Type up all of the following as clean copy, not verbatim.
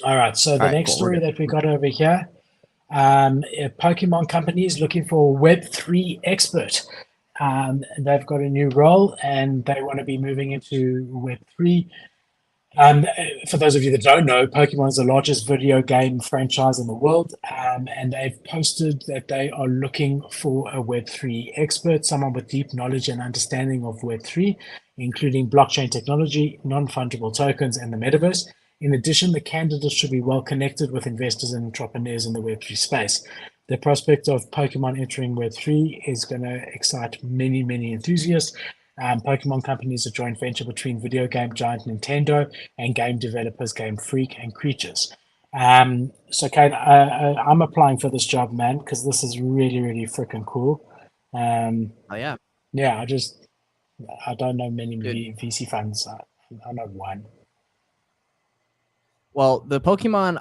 All right. So All the right, next cool. We're story good. that we got over here, a Pokemon company is looking for a Web3 expert. They've got a new role and they want to be moving into Web3. Um, for those of you that don't know, Pokemon is the largest video game franchise in the world, and they've posted that they are looking for a Web3 expert, someone with deep knowledge and understanding of Web3, including blockchain technology, non-fungible tokens, and the metaverse. In addition, the candidates should be well connected with investors and entrepreneurs in the Web3 space. The prospect of Pokemon entering Web3 is going to excite many, many enthusiasts. Pokemon Company is a joint venture between video game giant Nintendo and game developers Game Freak and Creatures. So, Kate, I'm applying for this job, man, because this is really, really freaking cool. Oh yeah, Yeah, I don't know many dude. VC funds. I know one. Well, the Pokemon.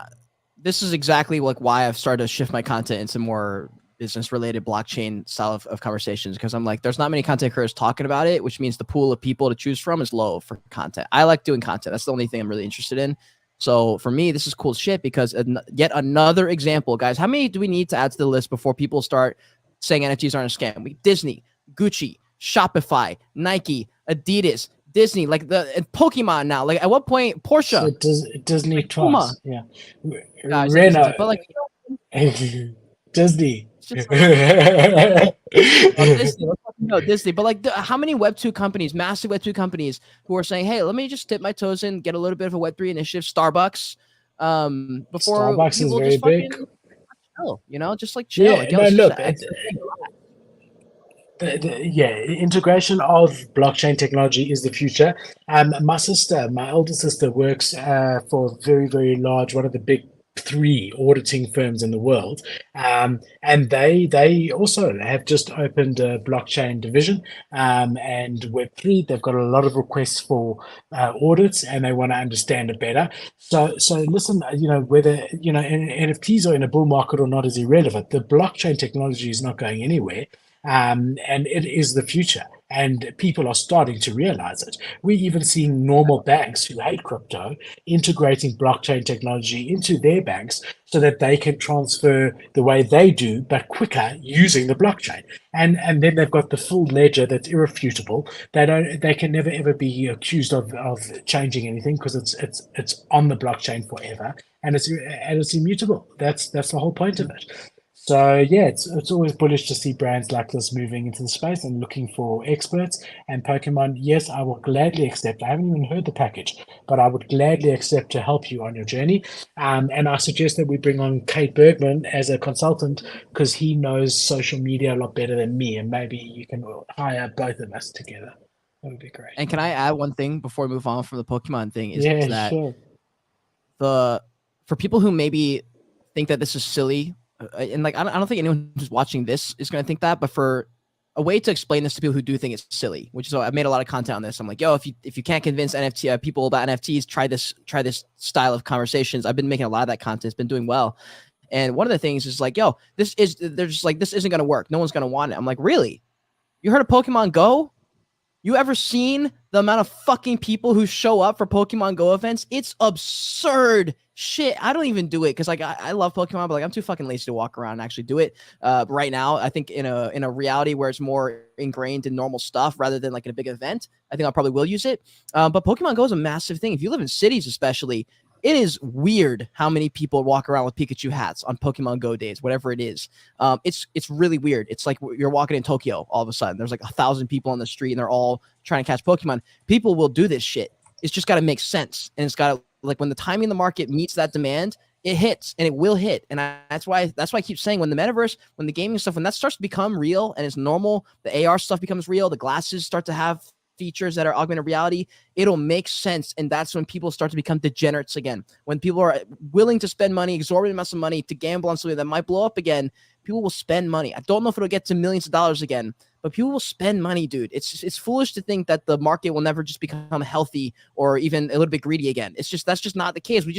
This is exactly like why I've started to shift my content into more business related blockchain style of conversations, because I'm like, there's not many content creators talking about it, which means the pool of people to choose from is low for content. I like doing content. That's the only thing I'm really interested in. So for me, this is cool shit because yet another example, guys. How many do we need to add to the list before people start saying NFTs aren't a scam? Disney, Gucci, Shopify, Nike, Adidas, Disney, like and Pokemon now. Like at what point So Porsche, Disney like Puma, twice. Yeah. guys, like Rena. but like Disney. it's just like Disney. Let's fucking go Disney. But like, how many Web2 companies, massive Web2 companies, who are saying, "Hey, let me just dip my toes in, get a little bit of a Web3 initiative." Starbucks, before Starbucks is people very just fucking big. chill, just like chill. Yeah, Like, yo, no, it's just look, it's yeah, integration of blockchain technology is the future. My older sister works for a very, very large, one of the big three auditing firms in the world, and they also have just opened a blockchain division, and Web3. They've got a lot of requests for audits, and they want to understand it better. So listen, whether NFTs are in a bull market or not is irrelevant. The blockchain technology is not going anywhere, and it is the future. And people are starting to realize it. We're even seeing normal banks who hate crypto integrating blockchain technology into their banks so that they can transfer the way they do, but quicker using the blockchain. And then they've got the full ledger that's irrefutable. They can never ever be accused of changing anything because it's on the blockchain forever and it's immutable. That's the whole point of it. So yeah, it's always bullish to see brands like this moving into the space and looking for experts. And Pokemon, yes, I will gladly accept. I haven't even heard the package, but I would gladly accept to help you on your journey. And I suggest that we bring on Kate Bergman as a consultant because he knows social media a lot better than me, and maybe you can hire both of us together. That would be great. And can I add one thing before we move on from the Pokemon thing? Is Yeah, that sure. for people who maybe think that this is silly, and like I don't think anyone who's watching this is going to think that, but for a way to explain this to people who do think it's silly, which is, I've made a lot of content on this. I'm like, yo, if you can't convince NFT people about NFTs, try this style of conversations. I've been making a lot of that content. It's been doing well. And one of the things is like, yo, they're just like, this isn't going to work. No one's going to want it. I'm like, really? You heard of Pokemon Go? You ever seen the amount of fucking people who show up for Pokemon Go events? It's absurd shit. I don't even do it because like I love Pokemon, but like I'm too fucking lazy to walk around and actually do it. Right now, I think in a reality where it's more ingrained in normal stuff rather than like in a big event, I think I probably will use it. But Pokemon Go is a massive thing. If you live in cities, especially, it is weird how many people walk around with Pikachu hats on Pokemon Go days, whatever it is. It's really weird. It's like you're walking in Tokyo all of a sudden. There's like 1,000 people on the street and they're all trying to catch Pokemon. People will do this shit. It's just got to make sense. And it's got to, like, when the timing in the market meets that demand, it hits and it will hit. And that's why I keep saying when the metaverse, when the gaming stuff, when that starts to become real and it's normal, the AR stuff becomes real, the glasses start to have features that are augmented reality, it'll make sense. And that's when people start to become degenerates again. When people are willing to spend money, exorbitant amounts of money to gamble on something that might blow up again, people will spend money. I don't know if it'll get to millions of dollars again, but people will spend money, dude. It's foolish to think that the market will never just become healthy or even a little bit greedy again. That's just not the case. We just